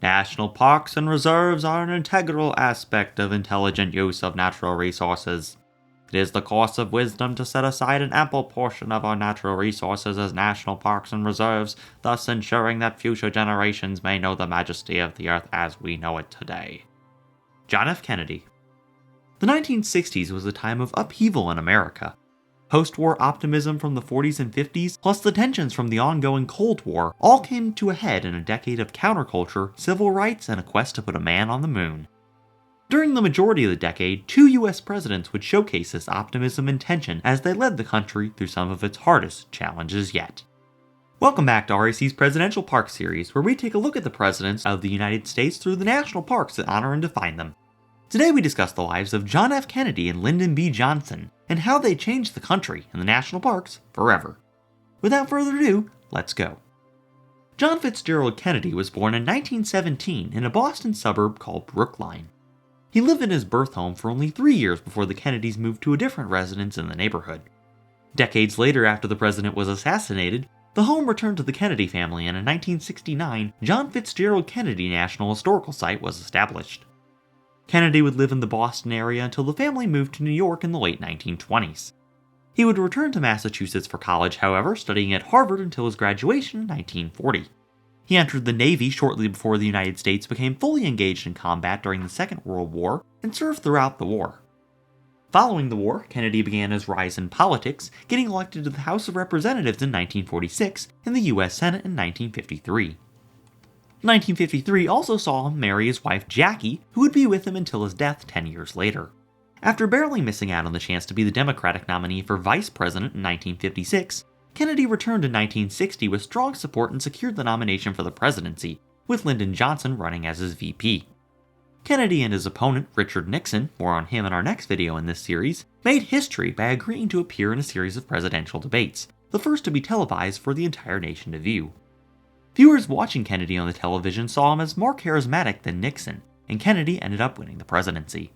National parks and reserves are an integral aspect of intelligent use of natural resources. It is the course of wisdom to set aside an ample portion of our natural resources as national parks and reserves, thus ensuring that future generations may know the majesty of the earth as we know it today. John F. Kennedy. The 1960s was a time of upheaval in America. Post-war optimism from the 40s and 50s, plus the tensions from the ongoing Cold War, all came to a head in a decade of counterculture, civil rights, and a quest to put a man on the moon. During the majority of the decade, 2 US presidents would showcase this optimism and tension as they led the country through some of its hardest challenges yet. Welcome back to RAC's Presidential Park Series, where we take a look at the presidents of the United States through the national parks that honor and define them. Today we discuss the lives of John F. Kennedy and Lyndon B. Johnson, and how they changed the country and the national parks forever. Without further ado, let's go. John Fitzgerald Kennedy was born in 1917 in a Boston suburb called Brookline. He lived in his birth home for only 3 years before the Kennedys moved to a different residence in the neighborhood. Decades later, after the president was assassinated, the home returned to the Kennedy family, and in 1969, John Fitzgerald Kennedy National Historical Site was established. Kennedy would live in the Boston area until the family moved to New York in the late 1920s. He would return to Massachusetts for college, however, studying at Harvard until his graduation in 1940. He entered the Navy shortly before the United States became fully engaged in combat during the Second World War and served throughout the war. Following the war, Kennedy began his rise in politics, getting elected to the House of Representatives in 1946 and the U.S. Senate in 1953. 1953 also saw him marry his wife Jackie, who would be with him until his death 10 years later. After barely missing out on the chance to be the Democratic nominee for vice president in 1956, Kennedy returned in 1960 with strong support and secured the nomination for the presidency, with Lyndon Johnson running as his VP. Kennedy and his opponent, Richard Nixon, more on him in our next video in this series, made history by agreeing to appear in a series of presidential debates, the first to be televised for the entire nation to view. Viewers watching Kennedy on the television saw him as more charismatic than Nixon, and Kennedy ended up winning the presidency.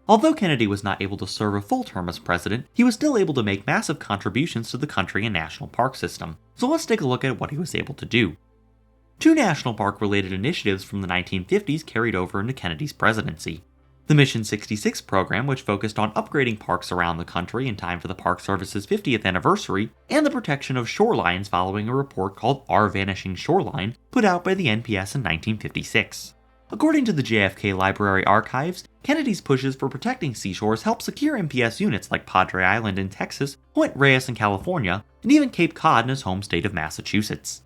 Although Kennedy was not able to serve a full term as president, he was still able to make massive contributions to the country and national park system, so let's take a look at what he was able to do. 2 national park-related initiatives from the 1950s carried over into Kennedy's presidency. The Mission 66 program, which focused on upgrading parks around the country in time for the Park Service's 50th anniversary, and the protection of shorelines following a report called Our Vanishing Shoreline, put out by the NPS in 1956. According to the JFK Library Archives, Kennedy's pushes for protecting seashores helped secure NPS units like Padre Island in Texas, Point Reyes in California, and even Cape Cod in his home state of Massachusetts.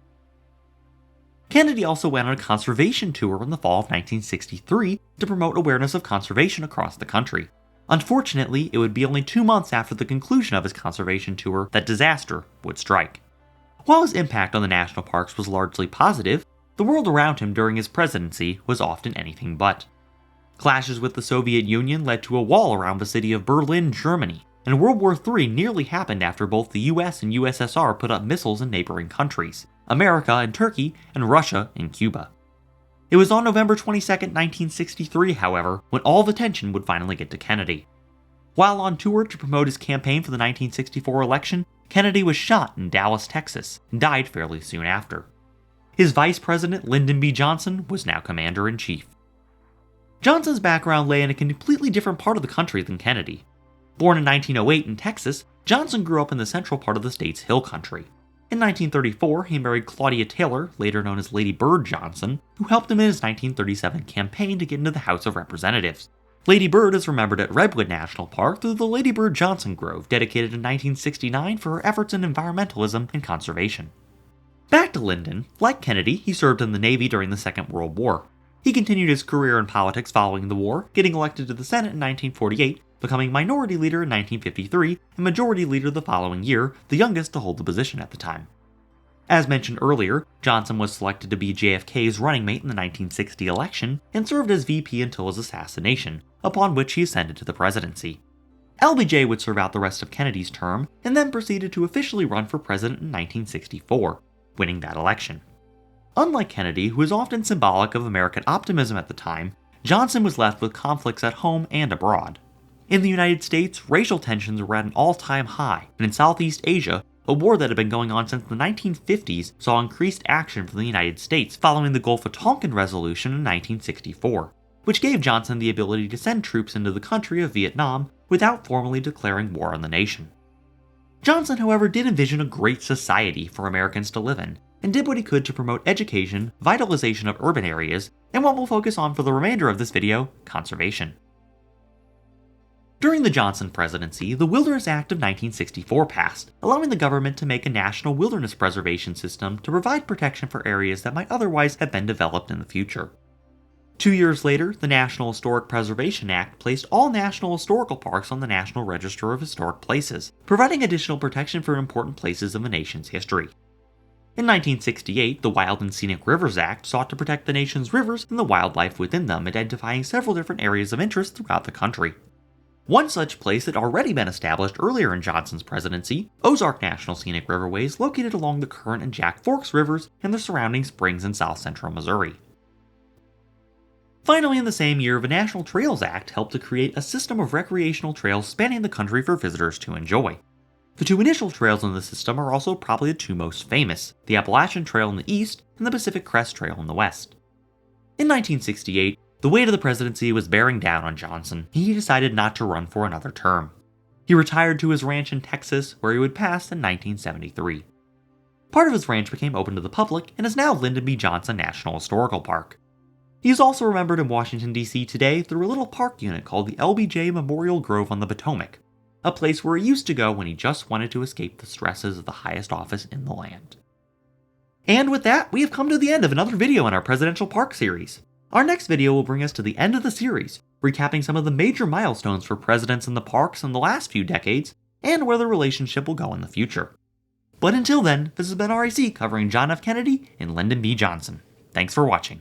Kennedy also went on a conservation tour in the fall of 1963 to promote awareness of conservation across the country. Unfortunately, it would be only 2 months after the conclusion of his conservation tour that disaster would strike. While his impact on the national parks was largely positive, the world around him during his presidency was often anything but. Clashes with the Soviet Union led to a wall around the city of Berlin, Germany, and World War III nearly happened after both the US and USSR put up missiles in neighboring countries, America and Turkey, and Russia and Cuba. It was on November 22, 1963, however, when all the attention would finally get to Kennedy. While on tour to promote his campaign for the 1964 election, Kennedy was shot in Dallas, Texas, and died fairly soon after. His vice president, Lyndon B. Johnson, was now commander-in-chief. Johnson's background lay in a completely different part of the country than Kennedy. Born in 1908 in Texas, Johnson grew up in the central part of the state's hill country. In 1934, he married Claudia Taylor, later known as Lady Bird Johnson, who helped him in his 1937 campaign to get into the House of Representatives. Lady Bird is remembered at Redwood National Park through the Lady Bird Johnson Grove, dedicated in 1969 for her efforts in environmentalism and conservation. Back to Lyndon. Like Kennedy, he served in the Navy during the Second World War. He continued his career in politics following the war, getting elected to the Senate in 1948, becoming minority leader in 1953 and majority leader the following year, the youngest to hold the position at the time. As mentioned earlier, Johnson was selected to be JFK's running mate in the 1960 election and served as VP until his assassination, upon which he ascended to the presidency. LBJ would serve out the rest of Kennedy's term and then proceeded to officially run for president in 1964, winning that election. Unlike Kennedy, who was often symbolic of American optimism at the time, Johnson was left with conflicts at home and abroad. In the United States, racial tensions were at an all-time high, and in Southeast Asia, A war that had been going on since the 1950s saw increased action from the United States following the Gulf of Tonkin Resolution in 1964, which gave Johnson the ability to send troops into the country of Vietnam without formally declaring war on the nation. Johnson, however, did envision a great society for Americans to live in, and did what he could to promote education, vitalization of urban areas, and what we'll focus on for the remainder of this video, conservation. During the Johnson presidency, the Wilderness Act of 1964 passed, allowing the government to make a national wilderness preservation system to provide protection for areas that might otherwise have been developed in the future. 2 years later, the National Historic Preservation Act placed all national historical parks on the National Register of Historic Places, providing additional protection for important places of the nation's history. In 1968, the Wild and Scenic Rivers Act sought to protect the nation's rivers and the wildlife within them, identifying several different areas of interest throughout the country. One such place had already been established earlier in Johnson's presidency, Ozark National Scenic Riverways, located along the Current and Jack Forks rivers and the surrounding springs in south-central Missouri. Finally, in the same year, the National Trails Act helped to create a system of recreational trails spanning the country for visitors to enjoy. The two initial trails in the system are also probably the two most famous, the Appalachian Trail in the east and the Pacific Crest Trail in the west. In 1968, the weight of the presidency was bearing down on Johnson, and he decided not to run for another term. He retired to his ranch in Texas, where he would pass in 1973. Part of his ranch became open to the public and is now Lyndon B. Johnson National Historical Park. He is also remembered in Washington, D.C. today through a little park unit called the LBJ Memorial Grove on the Potomac, a place where he used to go when he just wanted to escape the stresses of the highest office in the land. And with that, we have come to the end of another video in our Presidential Park series. Our next video will bring us to the end of the series, recapping some of the major milestones for presidents in the parks in the last few decades, and where the relationship will go in the future. But until then, this has been RAC covering John F. Kennedy and Lyndon B. Johnson. Thanks for watching.